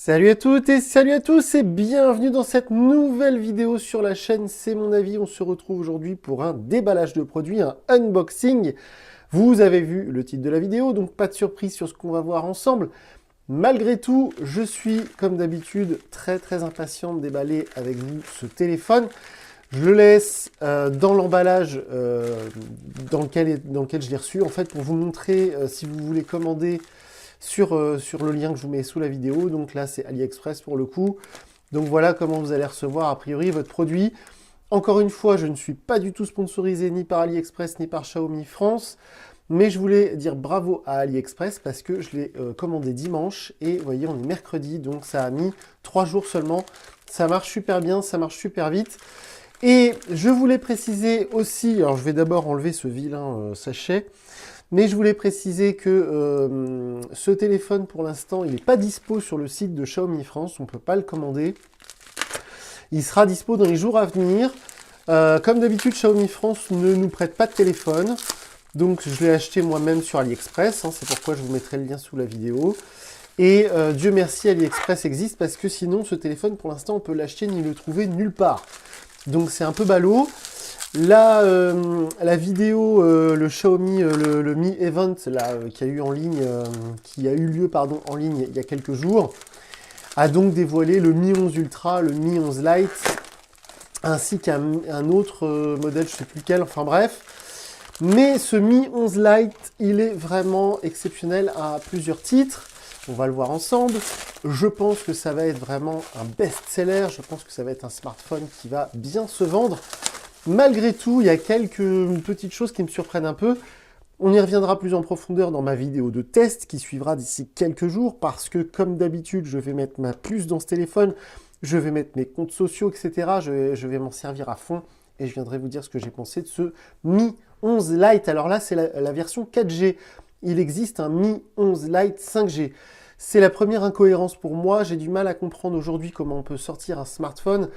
Salut à toutes et salut à tous et bienvenue dans cette nouvelle vidéo sur la chaîne C'est mon avis. On se retrouve aujourd'hui pour un déballage de produits, un unboxing. Vous avez vu le titre de la vidéo, donc pas de surprise sur ce qu'on va voir ensemble. Malgré tout, je suis comme d'habitude très impatient de déballer avec vous ce téléphone. Je le laisse dans l'emballage dans lequel je l'ai reçu, en fait, pour vous montrer si vous voulez commander sur le lien que je vous mets sous la vidéo. Donc là, c'est AliExpress pour le coup. Donc voilà comment vous allez recevoir a priori votre produit. Encore une fois, je ne suis pas du tout sponsorisé ni par AliExpress ni par Xiaomi France. Mais je voulais dire bravo à AliExpress parce que je l'ai commandé dimanche. Et vous voyez, on est mercredi, donc ça a mis 3 jours seulement. Ça marche super bien, ça marche super vite. Et je voulais préciser aussi, alors je vais d'abord enlever ce vilain sachet, mais je voulais préciser que ce téléphone, pour l'instant, il n'est pas dispo sur le site de Xiaomi France, on ne peut pas le commander. Il sera dispo dans les jours à venir. Comme d'habitude, Xiaomi France ne nous prête pas de téléphone, donc je l'ai acheté moi-même sur AliExpress, hein, c'est pourquoi je vous mettrai le lien sous la vidéo. Et Dieu merci, AliExpress existe, parce que sinon, ce téléphone, pour l'instant, on peut l'acheter ni le trouver nulle part. Donc c'est un peu ballot. Là, la vidéo, le Xiaomi, le Mi Event, là, qui a eu lieu en ligne il y a quelques jours, a donc dévoilé le Mi 11 Ultra, le Mi 11 Lite, ainsi qu'un autre modèle, je ne sais plus lequel, enfin bref. Mais ce Mi 11 Lite, il est vraiment exceptionnel à plusieurs titres. On va le voir ensemble. Je pense que ça va être vraiment un best-seller. Je pense que ça va être un smartphone qui va bien se vendre. Malgré tout, il y a quelques petites choses qui me surprennent un peu. On y reviendra plus en profondeur dans ma vidéo de test qui suivra d'ici quelques jours parce que, comme d'habitude, je vais mettre ma puce dans ce téléphone, je vais mettre mes comptes sociaux, etc. Je vais m'en servir à fond et je viendrai vous dire ce que j'ai pensé de ce Mi 11 Lite. Alors là, c'est la version 4G. Il existe un Mi 11 Lite 5G. C'est la première incohérence pour moi. J'ai du mal à comprendre aujourd'hui comment on peut sortir un smartphone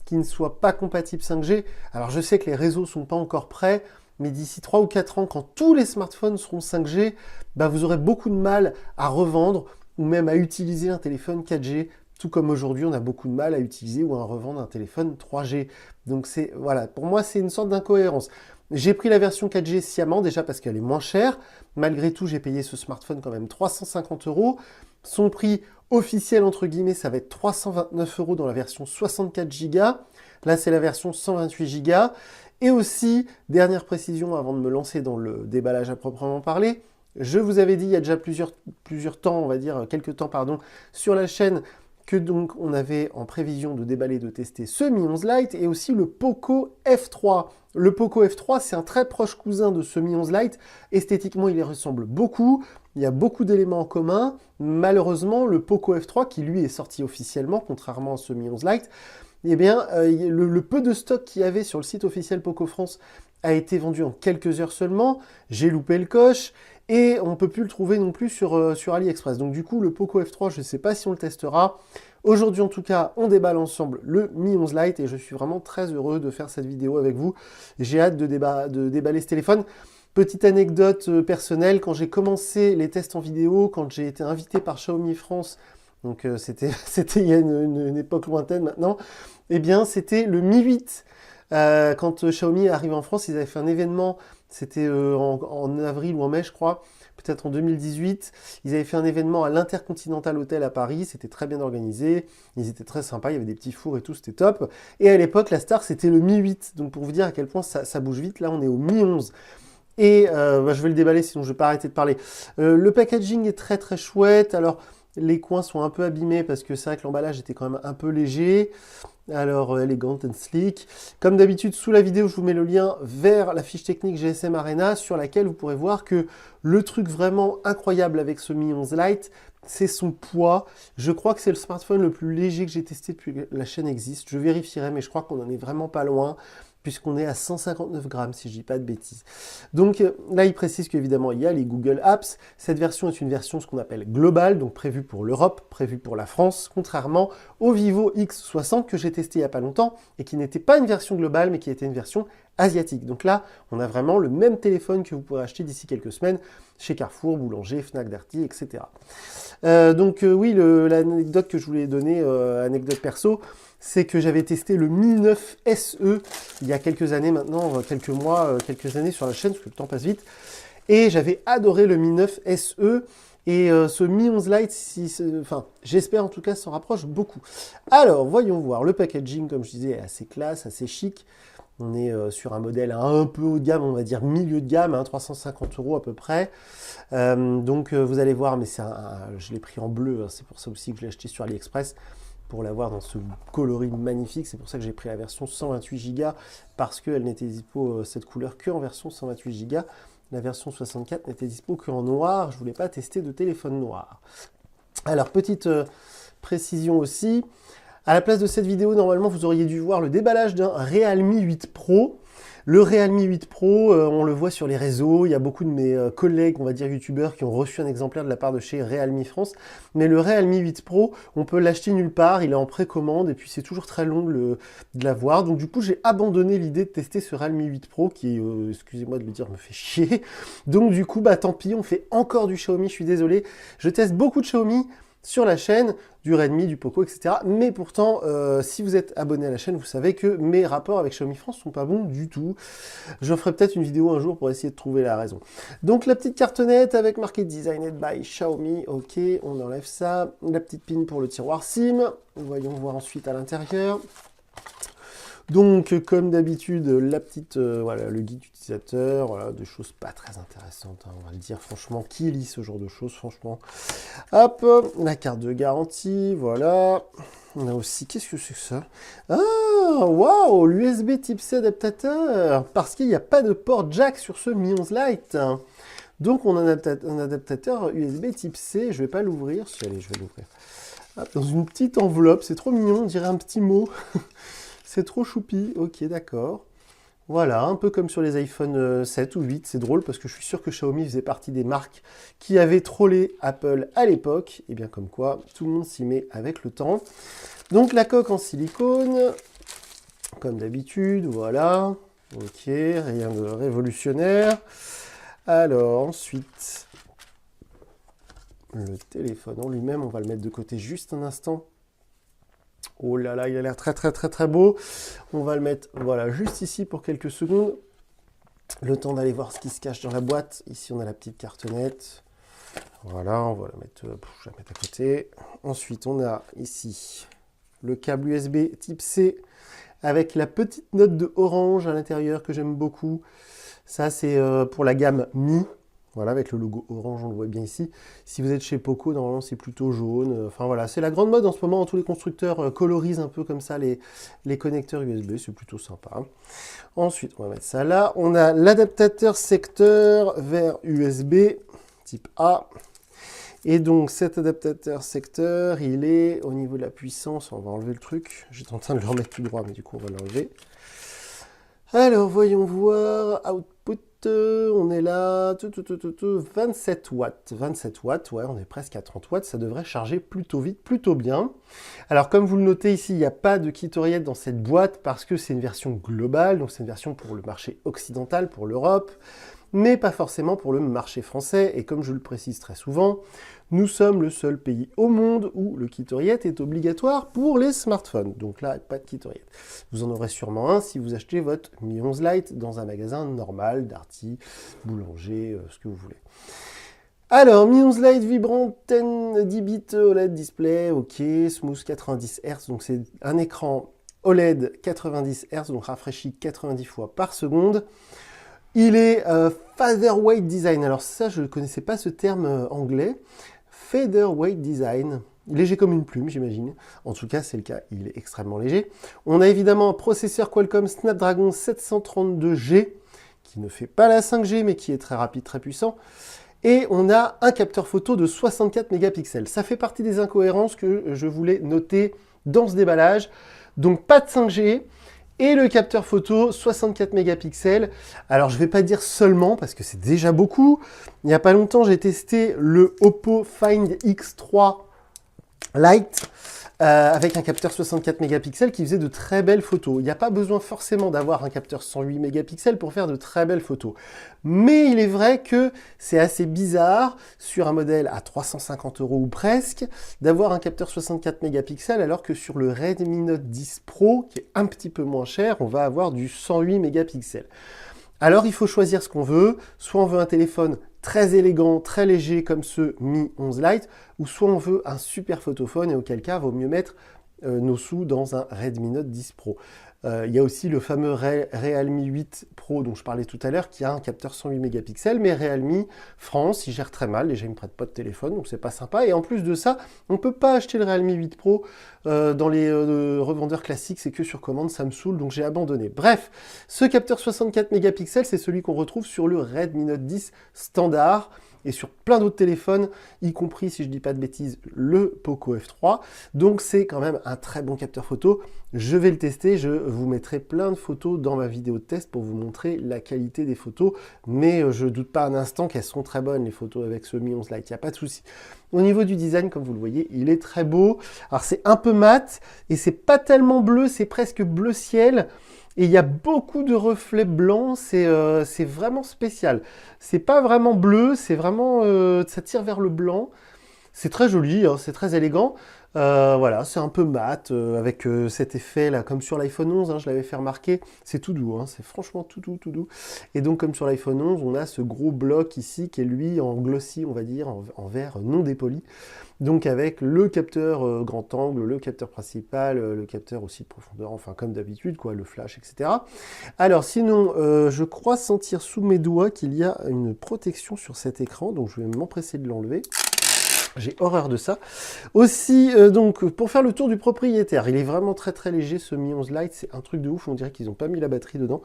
qui ne soit pas compatible 5G. Alors je sais que les réseaux ne sont pas encore prêts, mais d'ici 3 ou 4 ans, quand tous les smartphones seront 5G, bah vous aurez beaucoup de mal à revendre ou même à utiliser un téléphone 4G, tout comme aujourd'hui on a beaucoup de mal à utiliser ou à revendre un téléphone 3G. Donc voilà, pour moi c'est une sorte d'incohérence. J'ai pris la version 4G sciemment, déjà parce qu'elle est moins chère. Malgré tout, j'ai payé ce smartphone quand même 350 €. Son prix officiel, entre guillemets, ça va être 329 € dans la version 64 Go. Là, c'est la version 128 Go. Et aussi, dernière précision avant de me lancer dans le déballage à proprement parler, je vous avais dit il y a déjà plusieurs temps, on va dire quelques temps, pardon, sur la chaîne, que donc on avait en prévision de déballer, de tester ce Mi 11 Lite et aussi le Poco F3. Le Poco F3, c'est un très proche cousin de ce Mi 11 Lite. Esthétiquement, il y ressemble beaucoup. Il y a beaucoup d'éléments en commun. Malheureusement, le Poco F3, qui lui est sorti officiellement, contrairement à ce Mi 11 Lite, eh bien, le peu de stock qu'il y avait sur le site officiel Poco France a été vendu en quelques heures seulement. J'ai loupé le coche. Et on ne peut plus le trouver non plus sur AliExpress. Donc du coup, le Poco F3, je ne sais pas si on le testera. Aujourd'hui, en tout cas, on déballe ensemble le Mi 11 Lite et je suis vraiment très heureux de faire cette vidéo avec vous. J'ai hâte de déballer ce téléphone. Petite anecdote personnelle, quand j'ai commencé les tests en vidéo, quand j'ai été invité par Xiaomi France, donc c'était il y a une époque lointaine maintenant, eh bien c'était le Mi 8. Quand Xiaomi est arrivé en France, ils avaient fait un événement, c'était en avril ou en mai je crois, peut-être en 2018, ils avaient fait un événement à l'Intercontinental Hotel à Paris, c'était très bien organisé, ils étaient très sympas, il y avait des petits fours et tout, c'était top. Et à l'époque, la star c'était le Mi 8, donc pour vous dire à quel point ça bouge vite, là on est au Mi 11. Et je vais le déballer sinon je ne vais pas arrêter de parler. Le packaging est très chouette, alors les coins sont un peu abîmés parce que c'est vrai que l'emballage était quand même un peu léger. Alors, elegant and sleek. Comme d'habitude, sous la vidéo, je vous mets le lien vers la fiche technique GSM Arena sur laquelle vous pourrez voir que le truc vraiment incroyable avec ce Mi 11 Lite, c'est son poids. Je crois que c'est le smartphone le plus léger que j'ai testé depuis que la chaîne existe. Je vérifierai, mais je crois qu'on en est vraiment pas loin, puisqu'on est à 159 grammes, si je dis pas de bêtises. Donc là, il précise qu'évidemment, il y a les Google Apps. Cette version est une version ce qu'on appelle globale, donc prévue pour l'Europe, prévue pour la France, contrairement au Vivo X60 que j'ai testé il n'y a pas longtemps, et qui n'était pas une version globale, mais qui était une version asiatique. Donc là, on a vraiment le même téléphone que vous pourrez acheter d'ici quelques semaines chez Carrefour, Boulanger, Fnac, Darty, etc. Oui, l'anecdote que je voulais donner, anecdote perso, c'est que j'avais testé le Mi 9 SE il y a quelques années maintenant, quelques mois, quelques années sur la chaîne, parce que le temps passe vite. Et j'avais adoré le Mi 9 SE. Et ce Mi 11 Lite, j'espère en tout cas, s'en rapproche beaucoup. Alors, voyons voir. Le packaging, comme je disais, est assez classe, assez chic. On est sur un modèle un peu haut de gamme, on va dire milieu de gamme, 350 € à peu près. Vous allez voir, mais je l'ai pris en bleu, c'est pour ça aussi que je l'ai acheté sur AliExpress, pour l'avoir dans ce coloris magnifique. C'est pour ça que j'ai pris la version 128 Go, parce qu'elle n'était dispo, cette couleur, qu'en version 128 Go. La version 64 n'était dispo qu'en noir. Je ne voulais pas tester de téléphone noir. Alors, petite précision aussi. À la place de cette vidéo, normalement, vous auriez dû voir le déballage d'un Realme 8 Pro. Le Realme 8 Pro, on le voit sur les réseaux. Il y a beaucoup de mes collègues, on va dire youtubeurs, qui ont reçu un exemplaire de la part de chez Realme France. Mais le Realme 8 Pro, on peut l'acheter nulle part. Il est en précommande et puis c'est toujours très long de l'avoir. Donc du coup, j'ai abandonné l'idée de tester ce Realme 8 Pro qui, excusez-moi de le dire, me fait chier. Donc du coup, tant pis, on fait encore du Xiaomi. Je suis désolé. Je teste beaucoup de Xiaomi sur la chaîne, du Redmi, du Poco, etc. Mais pourtant, si vous êtes abonné à la chaîne, vous savez que mes rapports avec Xiaomi France sont pas bons du tout. Je ferai peut-être une vidéo un jour pour essayer de trouver la raison. Donc la petite cartonnette avec marqué Designed by Xiaomi. Ok, on enlève ça. La petite pin pour le tiroir SIM. Voyons voir ensuite à l'intérieur. Donc, comme d'habitude, la petite, voilà, le guide utilisateur, voilà, des choses pas très intéressantes, on va le dire, franchement, qui lit ce genre de choses, franchement. Hop, la carte de garantie, voilà. On a aussi, qu'est-ce que c'est que ça? Ah, waouh, l'USB type C adaptateur, parce qu'il n'y a pas de port jack sur ce Mi 11 Lite. Donc, on a un adaptateur USB type C, je vais pas l'ouvrir, si, allez, je vais l'ouvrir. Dans une petite enveloppe, c'est trop mignon, on dirait un petit mot. C'est trop choupi, ok, d'accord. Voilà, un peu comme sur les iPhone 7 ou 8, c'est drôle parce que je suis sûr que Xiaomi faisait partie des marques qui avaient trollé Apple à l'époque. Et bien comme quoi, tout le monde s'y met avec le temps. Donc la coque en silicone, comme d'habitude, voilà. Ok, rien de révolutionnaire. Alors ensuite, le téléphone en lui-même, on va le mettre de côté juste un instant. Oh là là, il a l'air très très très très beau. On va le mettre, voilà, juste ici pour quelques secondes. Le temps d'aller voir ce qui se cache dans la boîte. Ici, on a la petite cartonnette. Voilà, on va la mettre, je vais la mettre à côté. Ensuite, on a ici le câble USB type C avec la petite note de orange à l'intérieur que j'aime beaucoup. Ça, c'est pour la gamme Mi. Voilà, avec le logo orange, on le voit bien ici. Si vous êtes chez Poco, normalement, c'est plutôt jaune. Enfin, voilà, c'est la grande mode en ce moment. Tous les constructeurs colorisent un peu comme ça les connecteurs USB. C'est plutôt sympa. Ensuite, on va mettre ça là. On a l'adaptateur secteur vers USB type A. Et donc, cet adaptateur secteur, il est au niveau de la puissance. On va enlever le truc. J'étais en train de le remettre tout droit, mais du coup, on va l'enlever. Alors, voyons voir. Output. On est là, 27 watts. 27 watts, ouais, on est presque à 30 watts. Ça devrait charger plutôt vite, plutôt bien. Alors, comme vous le notez ici, il n'y a pas de kit oreillette dans cette boîte parce que c'est une version globale. Donc, c'est une version pour le marché occidental, pour l'Europe, mais pas forcément pour le marché français. Et comme je le précise très souvent, nous sommes le seul pays au monde où le kit oreillette est obligatoire pour les smartphones. Donc là, pas de kit oreillette. Vous en aurez sûrement un si vous achetez votre Mi 11 Lite dans un magasin normal, Darty, Boulanger, ce que vous voulez. Alors, Mi 11 Lite vibrant 10 bits OLED display, ok, smooth 90 Hz, donc c'est un écran OLED 90 Hz, donc rafraîchi 90 fois par seconde. Il est Featherweight Design. Alors ça, je ne connaissais pas ce terme anglais. Featherweight Design. Léger comme une plume, j'imagine. En tout cas, c'est le cas. Il est extrêmement léger. On a évidemment un processeur Qualcomm Snapdragon 732G, qui ne fait pas la 5G, mais qui est très rapide, très puissant. Et on a un capteur photo de 64 mégapixels. Ça fait partie des incohérences que je voulais noter dans ce déballage. Donc, pas de 5G. Et le capteur photo, 64 mégapixels. Alors, je ne vais pas dire seulement, parce que c'est déjà beaucoup. Il n'y a pas longtemps, j'ai testé le Oppo Find X3 Lite. avec un capteur 64 mégapixels qui faisait de très belles photos. Il n'y a pas besoin forcément d'avoir un capteur 108 mégapixels pour faire de très belles photos. Mais il est vrai que c'est assez bizarre, sur un modèle à 350 € ou presque, d'avoir un capteur 64 mégapixels, alors que sur le Redmi Note 10 Pro, qui est un petit peu moins cher, on va avoir du 108 mégapixels. Alors il faut choisir ce qu'on veut, soit on veut un téléphone très élégant, très léger comme ce Mi 11 Lite, ou soit on veut un super photophone, et auquel cas, il vaut mieux mettre nos sous dans un Redmi Note 10 Pro. Il y a aussi le fameux Realme 8 Pro dont je parlais tout à l'heure, qui a un capteur 108 mégapixels, mais Realme France, il gère très mal, déjà il ne me prête pas de téléphone, donc c'est pas sympa, et en plus de ça, on ne peut pas acheter le Realme 8 Pro dans les revendeurs classiques, c'est que sur commande, ça me saoule, donc j'ai abandonné. Bref, ce capteur 64 mégapixels, c'est celui qu'on retrouve sur le Redmi Note 10 standard, et sur plein d'autres téléphones, y compris, si je ne dis pas de bêtises, le Poco F3. Donc c'est quand même un très bon capteur photo. Je vais le tester, je vous mettrai plein de photos dans ma vidéo de test pour vous montrer la qualité des photos, mais je ne doute pas un instant qu'elles sont très bonnes, les photos avec ce Mi 11 Lite, il n'y a pas de souci. Au niveau du design, comme vous le voyez, il est très beau. Alors c'est un peu mat, et c'est pas tellement bleu, c'est presque bleu ciel. Et il y a beaucoup de reflets blancs, c'est vraiment spécial. C'est pas vraiment bleu, c'est vraiment, ça tire vers le blanc. C'est très joli, hein, c'est très élégant. Voilà, c'est un peu mat, avec cet effet là, comme sur l'iPhone 11, hein, je l'avais fait remarquer. C'est tout doux, hein, c'est franchement tout doux, tout doux. Et donc comme sur l'iPhone 11, on a ce gros bloc ici qui est lui en glossy, on va dire, en verre non dépoli. Donc avec le capteur grand angle, le capteur principal, le capteur aussi de profondeur, enfin comme d'habitude, quoi, le flash, etc. Alors sinon, je crois sentir sous mes doigts qu'il y a une protection sur cet écran, donc je vais m'empresser de l'enlever. J'ai horreur de ça. Aussi, donc, pour faire le tour du propriétaire, il est vraiment très très léger ce Mi 11 Lite, c'est un truc de ouf, on dirait qu'ils n'ont pas mis la batterie dedans.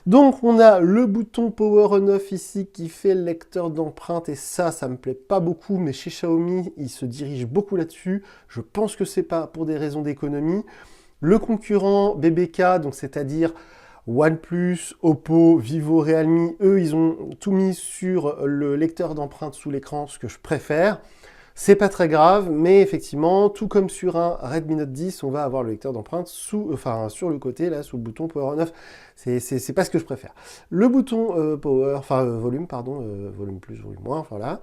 Donc, on a le bouton Power On/Off ici qui fait le lecteur d'empreintes, et ça me plaît pas beaucoup, mais chez Xiaomi, ils se dirigent beaucoup là-dessus. Je pense que c'est pas pour des raisons d'économie. Le concurrent BBK, donc c'est-à-dire OnePlus, Oppo, Vivo, Realme, eux, ils ont tout mis sur le lecteur d'empreintes sous l'écran, ce que je préfère. C'est pas très grave, mais effectivement, tout comme sur un Redmi Note 10, on va avoir le lecteur d'empreintes sur le côté, là, sous le bouton Power On/Off. C'est pas ce que je préfère. Le bouton volume, pardon, volume plus, volume moins, voilà.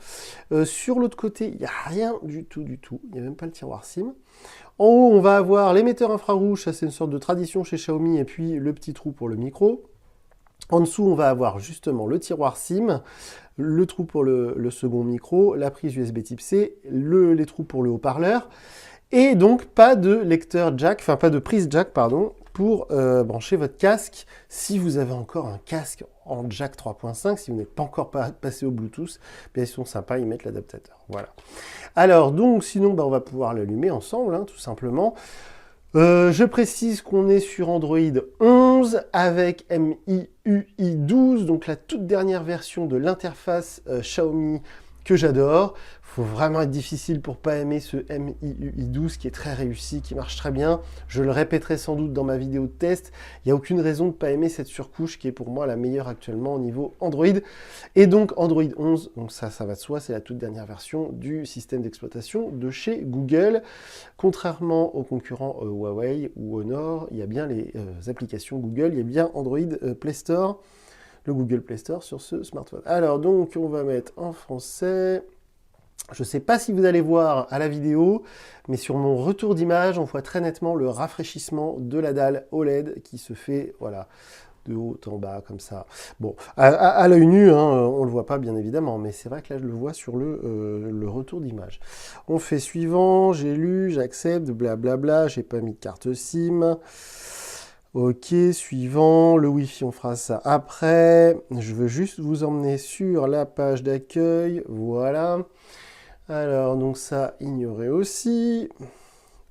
Sur l'autre côté, il n'y a rien du tout. Il n'y a même pas le tiroir SIM. En haut, on va avoir l'émetteur infrarouge, ça c'est une sorte de tradition chez Xiaomi, et puis le petit trou pour le micro. En dessous, on va avoir justement le tiroir SIM, le trou pour le second micro, la prise USB type C, les trous pour le haut-parleur, et donc pas de lecteur jack, enfin pas de prise jack, pardon, pour brancher votre casque. Si vous avez encore un casque en jack 3.5, si vous n'êtes pas encore passé au Bluetooth, bien ils sont sympas, ils mettent l'adaptateur. Voilà. Alors donc sinon, on va pouvoir l'allumer ensemble, hein, tout simplement. Je précise qu'on est sur Android 11 avec MIUI 12, donc la toute dernière version de l'interface Xiaomi que j'adore. Il faut vraiment être difficile pour pas aimer ce MIUI 12 qui est très réussi, qui marche très bien. Je le répéterai sans doute dans ma vidéo de test. Il n'y a aucune raison de pas aimer cette surcouche qui est pour moi la meilleure actuellement au niveau Android. Et donc Android 11, donc ça va de soi, c'est la toute dernière version du système d'exploitation de chez Google. Contrairement aux concurrents Huawei ou Honor, il y a bien les applications Google, il y a bien Android Play Store, le Google Play Store sur ce smartphone. Alors donc on va mettre en français. Je ne sais pas si vous allez voir à la vidéo, mais sur mon retour d'image, on voit très nettement le rafraîchissement de la dalle OLED qui se fait, voilà, de haut en bas, comme ça. Bon, à l'œil nu, hein, on ne le voit pas, bien évidemment, mais c'est vrai que là, je le vois sur le retour d'image. On fait suivant, j'ai lu, j'accepte, blablabla, j'ai pas mis de carte SIM. Ok, suivant, le Wi-Fi, on fera ça après. Je veux juste vous emmener sur la page d'accueil, voilà. Alors, donc ça, ignorer aussi.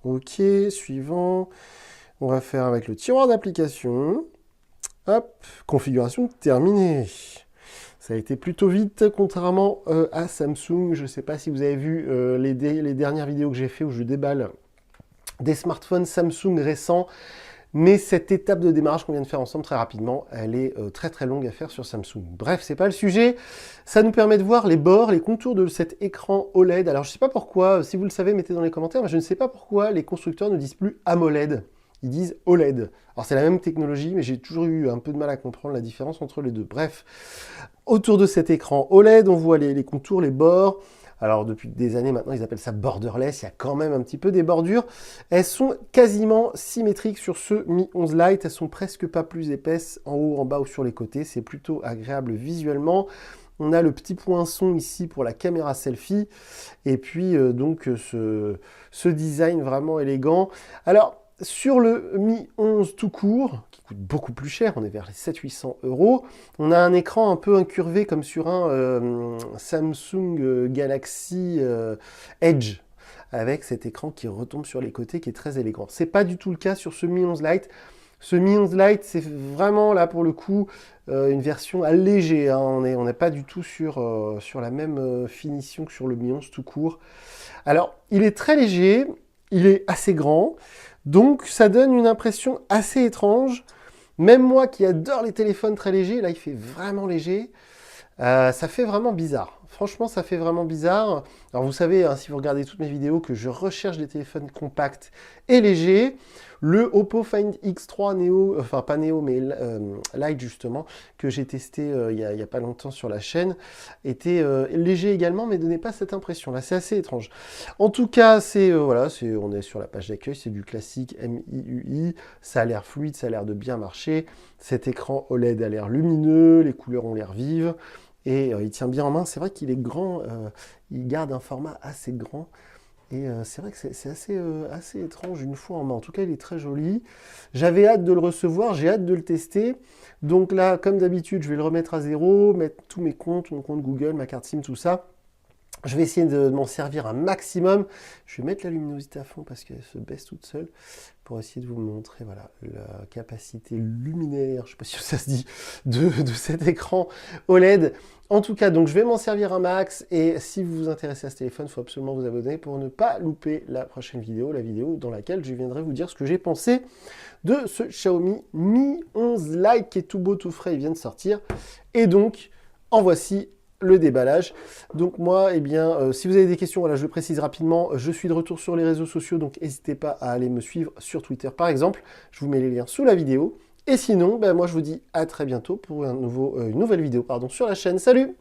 Ok, suivant. On va faire avec le tiroir d'application. Hop, configuration terminée. Ça a été plutôt vite, contrairement à Samsung. Je ne sais pas si vous avez vu les dernières vidéos que j'ai fait où je déballe des smartphones Samsung récents. Mais cette étape de démarrage qu'on vient de faire ensemble très rapidement, elle est très très longue à faire sur Samsung. Bref, c'est pas le sujet. Ça nous permet de voir les bords, les contours de cet écran OLED. Alors je sais pas pourquoi, si vous le savez, mettez dans les commentaires, mais je ne sais pas pourquoi les constructeurs ne disent plus AMOLED. Ils disent OLED. Alors c'est la même technologie, mais j'ai toujours eu un peu de mal à comprendre la différence entre les deux. Bref, autour de cet écran OLED, on voit les contours, les bords. Alors depuis des années maintenant, ils appellent ça borderless, il y a quand même un petit peu des bordures. Elles sont quasiment symétriques sur ce Mi 11 Lite, elles sont presque pas plus épaisses en haut, en bas ou sur les côtés, c'est plutôt agréable visuellement. On a le petit poinçon ici pour la caméra selfie, et puis donc ce design vraiment élégant. Alors, sur le Mi 11 tout court, qui coûte beaucoup plus cher, on est vers les 700-800 €, on a un écran un peu incurvé comme sur un Samsung Galaxy Edge, avec cet écran qui retombe sur les côtés, qui est très élégant. C'est pas du tout le cas sur ce Mi 11 Lite. Ce Mi 11 Lite, c'est vraiment là pour le coup une version allégée, hein. On n'est pas du tout sur la même finition que sur le Mi 11 tout court. Alors, il est très léger, il est assez grand, donc ça donne une impression assez étrange. Même moi qui adore les téléphones très légers, là il fait vraiment léger. Ça fait vraiment bizarre. Franchement, ça fait vraiment bizarre. Alors vous savez, hein, si vous regardez toutes mes vidéos, que je recherche des téléphones compacts et légers. Le Oppo Find X3 Neo, enfin pas Neo, mais Lite justement, que j'ai testé il y a pas longtemps sur la chaîne, était léger également, mais donnait pas cette impression. Là, c'est assez étrange. En tout cas, voilà, on est sur la page d'accueil, c'est du classique MIUI. Ça a l'air fluide, ça a l'air de bien marcher. Cet écran OLED a l'air lumineux, les couleurs ont l'air vives. Et il tient bien en main. C'est vrai qu'il est grand, il garde un format assez grand. Et c'est vrai que c'est assez étrange une fois en main. En tout cas, il est très joli. J'avais hâte de le recevoir, j'ai hâte de le tester. Donc là, comme d'habitude, je vais le remettre à zéro, mettre tous mes comptes, mon compte Google, ma carte SIM, tout ça. Je vais essayer de m'en servir un maximum. Je vais mettre la luminosité à fond parce qu'elle se baisse toute seule pour essayer de vous montrer voilà, la capacité luminaire, je ne sais pas si ça se dit, de cet écran OLED. En tout cas, donc je vais m'en servir un max et si vous vous intéressez à ce téléphone, il faut absolument vous abonner pour ne pas louper la prochaine vidéo, la vidéo dans laquelle je viendrai vous dire ce que j'ai pensé de ce Xiaomi Mi 11 Lite qui est tout beau, tout frais, il vient de sortir. Et donc, en voici le déballage. Donc moi, eh bien, si vous avez des questions, voilà, je le précise rapidement, je suis de retour sur les réseaux sociaux, donc n'hésitez pas à aller me suivre sur Twitter par exemple. Je vous mets les liens sous la vidéo. Et sinon, ben, moi je vous dis à très bientôt pour une nouvelle vidéo sur la chaîne. Salut!